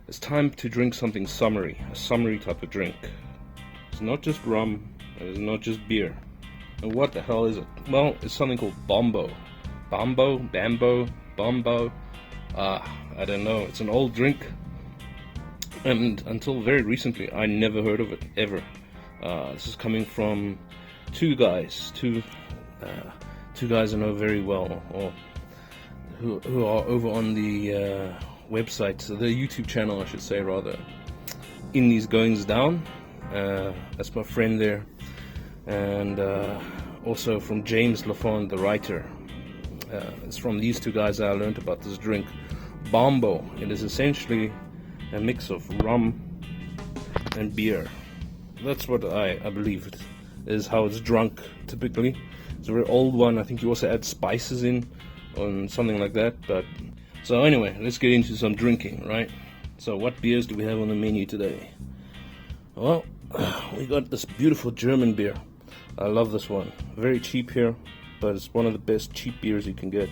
It's time to drink something summery, a summery type of drink. It's not just rum, it's not just beer. And what the hell is it? Well, it's something called Bombo. Bombo. I don't know. It's an old drink. And until very recently, I never heard of it, ever. This is coming from two guys I know very well, or who are over on the website, so the YouTube channel, I should say, rather. In These Goings Down. That's my friend there. And also from James Lafond, the writer. It's from these two guys that I learned about this drink, Bombo. It is essentially a mix of rum and beer. That's what I believe it is, how it's drunk typically. It's a very old one. I think you also add spices in on something like that. But so anyway, let's get into some drinking, right? So what beers do we have on the menu today? Well, we got this beautiful German beer. I love this one. Very cheap here, but it's one of the best cheap beers you can get.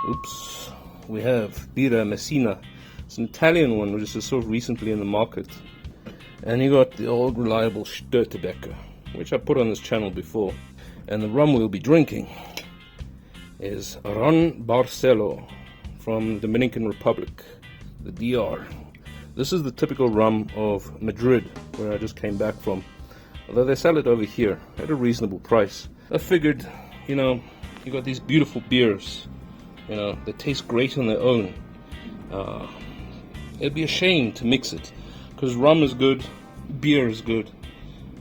Oops. We have Birra Messina. It's an Italian one, which is sort of recently in the market. And you got the old reliable Störtebeker, which I put on this channel before. And the rum we'll be drinking is Ron Barcelo from the Dominican Republic, the DR. This is the typical rum of Madrid, where I just came back from. Although they sell it over here at a reasonable price. I figured, you know, you got these beautiful beers, you know, that taste great on their own. It'd be a shame to mix it, because rum is good, beer is good,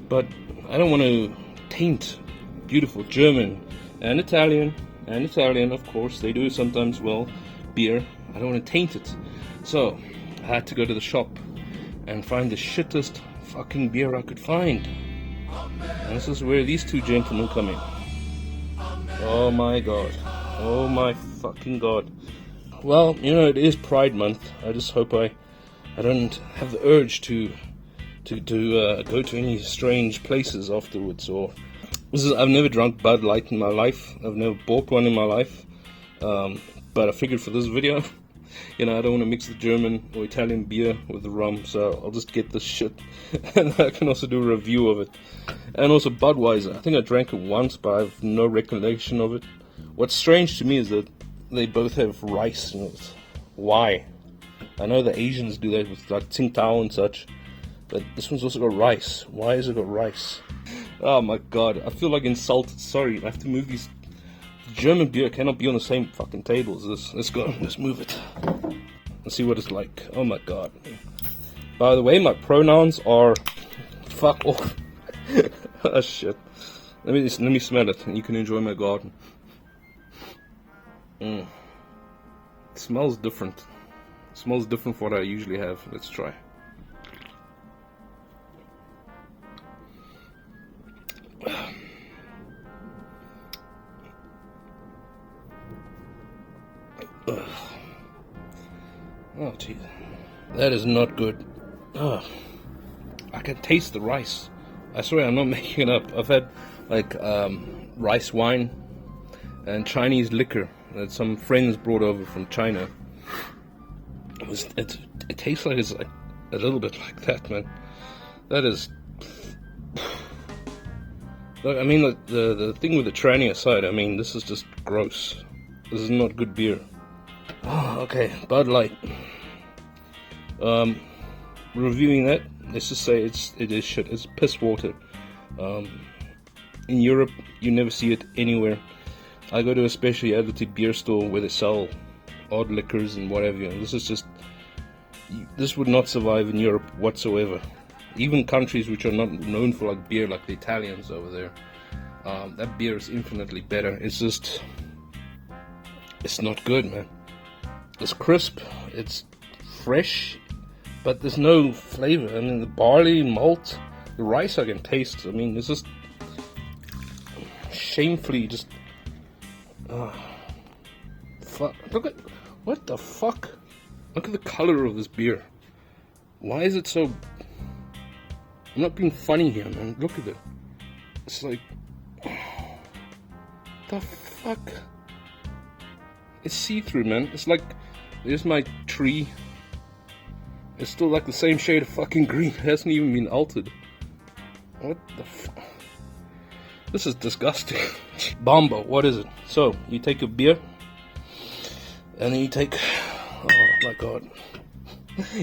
but I don't want to taint beautiful German and Italian, of course, they do sometimes well, beer. I don't want to taint it. So I had to go to the shop and find the shittest fucking beer I could find. And this is where these two gentlemen come in. Oh my god. Oh my fucking god. Well, you know, it is Pride Month. I just hope I don't have the urge to go to any strange places afterwards. Or I've never drunk Bud Light in my life. I've never bought one in my life. But I figured for this video, you know, I don't want to mix the German or Italian beer with the rum, so I'll just get this shit. And I can also do a review of it. And also Budweiser. I think I drank it once, but I have no recollection of it. What's strange to me is that they both have rice in it. Why? I know the Asians do that with like Tsingtao and such, but this one's also got rice. Why has it got rice? Oh my god, I feel like insulted. Sorry, I have to move these. German beer cannot be on the same fucking table as this. Let's go, let's move it. Let's see what it's like. Oh my god. By the way, my pronouns are fuck off. Oh shit. Let me smell it and you can enjoy my garden. It smells different. It smells different from what I usually have. Let's try. Oh, geez. That is not good. I can taste the rice. I swear, I'm not making it up. I've had, like, rice wine and Chinese liquor that some friends brought over from China. It tastes like it's like a little bit like that, man. That is... Look, I mean, the thing with the tranny aside, I mean, this is just gross. This is not good beer. Oh, okay, Bud Light. Reviewing that, let's just say it is shit. It's piss water. In Europe, you never see it anywhere. I go to a specially advertised beer store where they sell odd liquors and whatever. And this would not survive in Europe whatsoever. Even countries which are not known for like beer, like the Italians over there, that beer is infinitely better. It's not good, man. It's crisp, it's fresh, but there's no flavor. I mean, the barley, malt, the rice I can taste. I mean, it's just shamefully just... fuck. Look at... What the fuck? Look at the color of this beer. Why is it so... I'm not being funny here, man. Look at it. It's like... The fuck? It's see-through, man. It's like... There's my tree. It's still like the same shade of fucking green. It hasn't even been altered. What the fuck? This is disgusting. Bombo, what is it? So, you take a beer, and then you take, oh my god,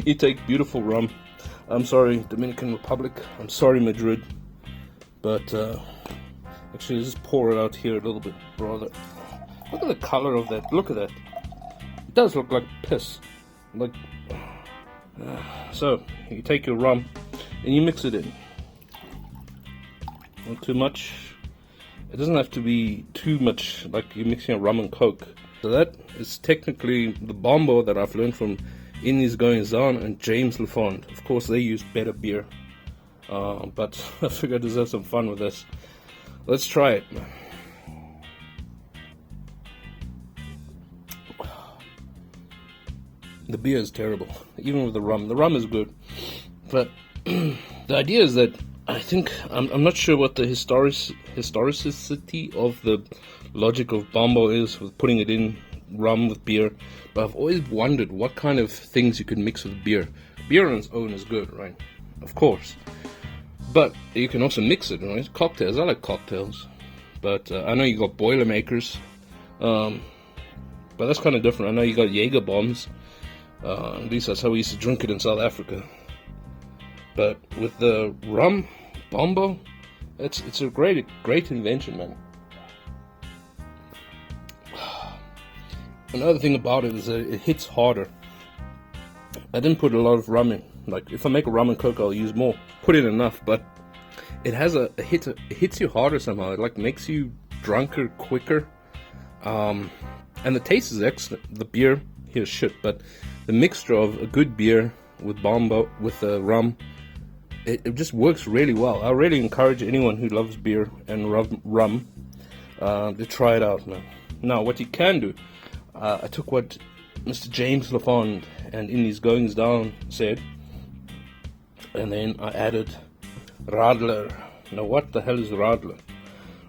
you take beautiful rum. I'm sorry, Dominican Republic. I'm sorry, Madrid. But, actually, let's just pour it out here a little bit, brother. Look at the color of that. Look at that. It does look like piss. Like, so, you take your rum, and you mix it in. Not too much. It doesn't have to be too much like you're mixing a rum and coke. So that is technically the Bombo that I've learned from In These Goings On and James LaFond. Of course, they use better beer. But I figured I'd just have some fun with this. Let's try it, man. The beer is terrible, even with the rum. The rum is good. But the idea is that I think, I'm not sure what the historicity of the logic of Bombo is with putting it in rum with beer, but I've always wondered what kind of things you could mix with beer. Beer on its own is good, right? Of course. But you can also mix it, right? Cocktails, I like cocktails. But I know you got Boilermakers, but that's kind of different. I know you got Jaeger bombs. At least that's how we used to drink it in South Africa. But with the rum, Bombo, it's a great invention, man. Another thing about it is that it hits harder. I didn't put a lot of rum in. Like, if I make a rum and coke, I'll use more. Put in enough, but it has it hits you harder somehow. It like makes you drunker quicker. And the taste is excellent. The beer here is shit, but the mixture of a good beer with Bombo, with the rum, it just works really well. I really encourage anyone who loves beer and rum to try it out, man. Now, what you can do, I took what Mr. James LaFond and In These Goings Down said, and then I added Radler. Now, what the hell is Radler?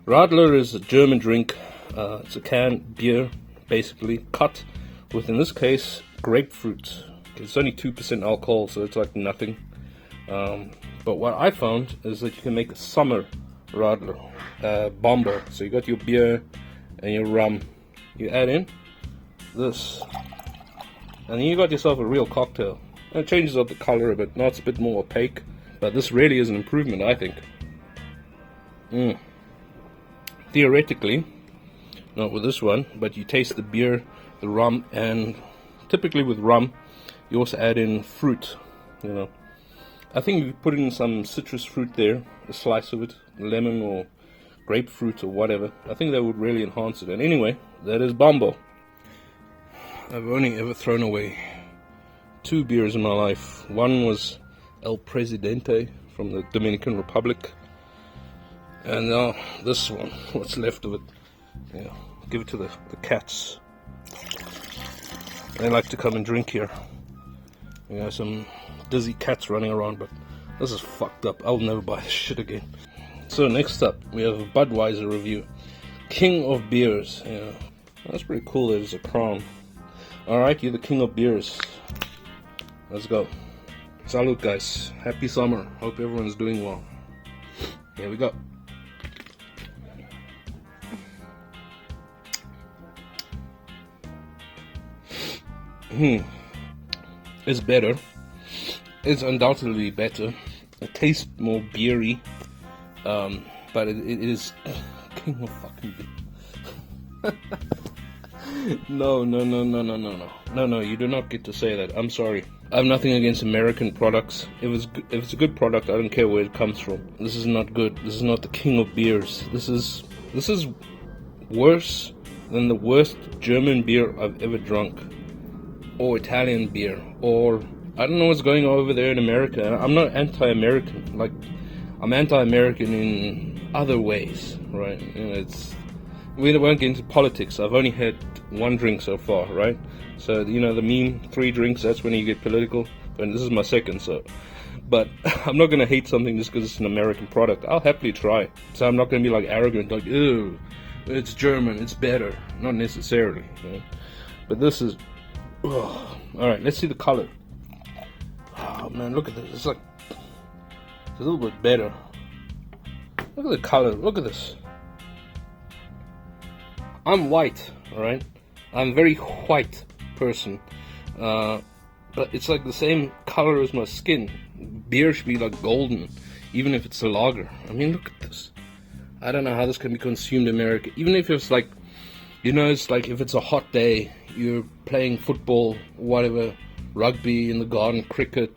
Radler is a German drink. It's a canned beer, basically, cut with, in this case, grapefruit. It's only 2% alcohol, so it's like nothing. But what I found is that you can make a summer Radler, Bombo. So you got your beer and your rum. You add in this, and then you got yourself a real cocktail. And it changes up the color a bit. Now it's a bit more opaque, but this really is an improvement, I think. Theoretically, not with this one, but you taste the beer, the rum, and typically with rum, you also add in fruit, you know. I think you put in some citrus fruit there, a slice of it, lemon or grapefruit or whatever. I think that would really enhance it. And anyway, that is Bombo. I've only ever thrown away 2 beers in my life. One was El Presidente from the Dominican Republic, and now this one, what's left of it. Yeah, give it to the cats. They like to come and drink here. We have some dizzy cats running around, but this is fucked up. I'll never buy this shit again. So next up, we have a Budweiser review. King of beers. Yeah, that's pretty cool. There's a crown. Alright, you're the king of beers. Let's go. Salute, guys. Happy summer. Hope everyone's doing well. Here we go. It's better. It's undoubtedly better. It tastes more beery. But it is king of fucking beer. No, you do not get to say that. I'm sorry. I have nothing against American products. If it's a good product, I don't care where it comes from. This is not good. This is not the king of beers. This is worse than the worst German beer I've ever drunk, or Italian beer, or I don't know what's going on over there in America. I'm not anti-American. Like, I'm anti-American in other ways, right? You know, we won't get into politics. I've only had 1 drink so far, right? So, you know, the meme, 3 drinks, that's when you get political. And this is my 2nd, so. But I'm not going to hate something just because it's an American product. I'll happily try it. So I'm not going to be like arrogant, like, ew, it's German, it's better. Not necessarily, you know? But this is, ugh. Alright, let's see the color. Oh man, look at this. It's like it's a little bit better. Look at the color. Look at this. I'm white, alright? I'm a very white person. But it's like the same color as my skin. Beer should be like golden, even if it's a lager. I mean, look at this. I don't know how this can be consumed in America. Even if it's like, you know, it's like if it's a hot day, you're playing football, whatever, rugby in the garden, cricket,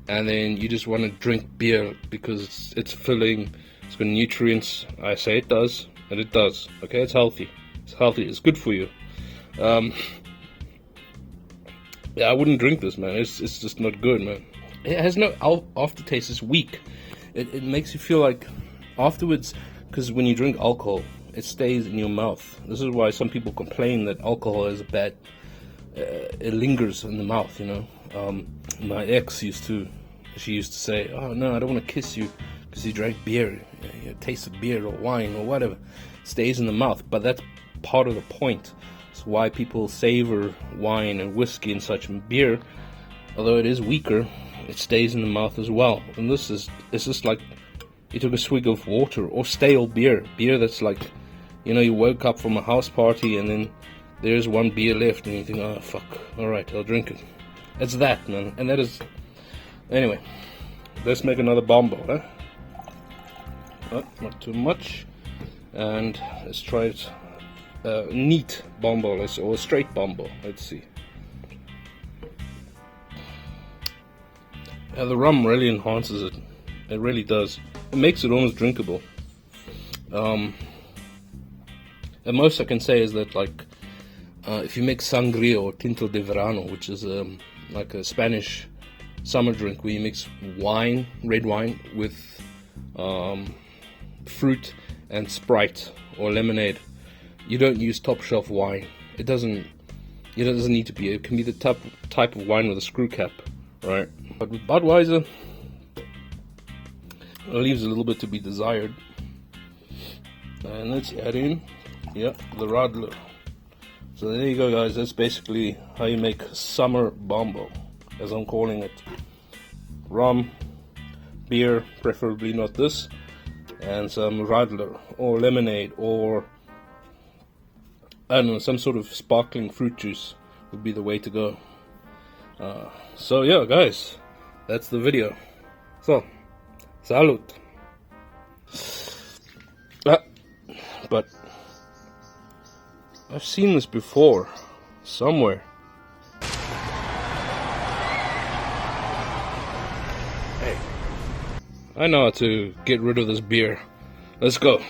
and then you just want to drink beer because it's filling, it's got nutrients. I say it does, and it does. Okay, it's healthy. It's healthy. It's good for you. Yeah, I wouldn't drink this, man. It's just not good, man. It has no aftertaste. It's weak. It makes you feel like afterwards, because when you drink alcohol, it stays in your mouth. This is why some people complain that alcohol is bad. It lingers in the mouth, you know. My ex used to say, "Oh no, I don't want to kiss you because you drank beer. You taste of beer or wine or whatever. It stays in the mouth." But that's part of the point. It's why people savor wine and whiskey and such, and beer, although it is weaker, it stays in the mouth as well. And it's just like you took a swig of water or stale beer that's like, you know, you woke up from a house party and then there's one beer left and you think, oh fuck, alright, I'll drink it. It's that, man. And that is, anyway, let's make another Bombo, huh? Oh, not too much. And let's try it. Neat Bombo, or a straight Bombo. Let's see. Yeah, the rum really enhances it. It really does. It makes it almost drinkable. The most I can say is that, like, if you make sangria or tinto de verano, which is like a Spanish summer drink where you mix wine, red wine, with fruit and Sprite or lemonade. You don't use top shelf wine. It doesn't need to be. It can be the type of wine with a screw cap, right? But with Budweiser, it leaves a little bit to be desired. And let's add in, yeah, the Radler. So there you go, guys. That's basically how you make summer Bombo, as I'm calling it. Rum, beer, preferably not this, and some Radler or lemonade or, I don't know, some sort of sparkling fruit juice would be the way to go. So yeah, guys, that's the video. So, salud. But I've seen this before, somewhere. Hey, I know how to get rid of this beer. Let's go.